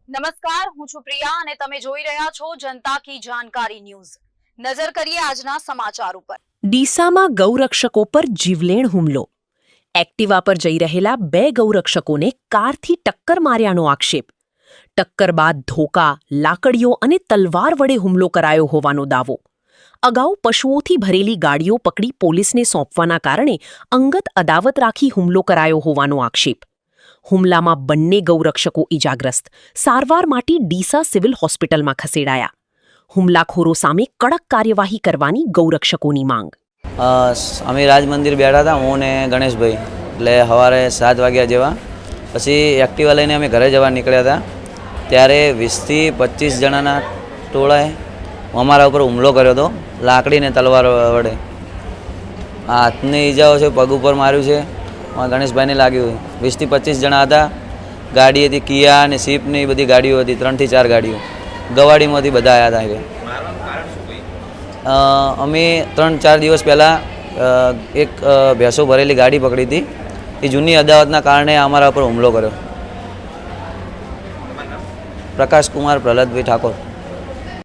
નમસ્કાર, હું છું પ્રિયા અને તમે જોઈ રહ્યા છો જનતા કી જાણકારી ન્યૂઝ। નજર કરીએ આજના સમાચાર ઉપર। ડીસામાં ગૌરક્ષકો પર જીવલેણ હુમલો। એક્ટિવા પર જઈ રહેલા 2 ગૌરક્ષકોને કારથી ટક્કર માર્યાનો આક્ષેપ। ટક્કર બાદ ધોકા, લાકડીઓ અને તલવાર વડે હુમલો કરાયો હોવાનો દાવો। અગાઉ પશુઓથી ભરેલી ગાડીઓ પકડી પોલીસને સોંપવાના કારણે અંગત અદાવત રાખી હુમલો કરાયો હોવાનો આક્ષેપ। હુમલામાં બંને ગૌરક્ષકો ઇજાગ્રસ્ત, સારવાર માટે ડીસા સિવિલ હોસ્પિટલમાં ખસેડાયા। હુમલાખોરો સામે કડક કાર્યવાહી કરવાની ગૌરક્ષકોની માંગ। અમે રાજ મંદિર બેઠા હતા, હું ને ગણેશભાઈ। એટલે સવારે 7 વાગ્યા જેવા પછી એક્ટિવા લઈને અમે ઘરે જવા નીકળ્યા હતા, ત્યારે 20થી 25 જણાના ટોળાએ અમારા ઉપર હુમલો કર્યો હતો, લાકડી ને તલવાર વડે। હાથની ઈજાઓ છે, પગ ઉપર માર્યું છે, ગણેશભાઈને લાગ્યું। 20થી 25 જણા હતા। ગાડી હતી કિયા અને સ્વિફ્ટ ને એ બધી ગાડીઓ હતી, 3 થી 4 ગાડીઓ ગવાડીમાંથી બધા આવ્યા હતા। અમે 3-4 દિવસ પહેલાં એક ભેંસો ભરેલી ગાડી પકડી હતી, એ જૂની અદાવતના કારણે અમારા ઉપર હુમલો કર્યો। પ્રકાશ કુમાર પ્રહલાદભાઈ ઠાકોર।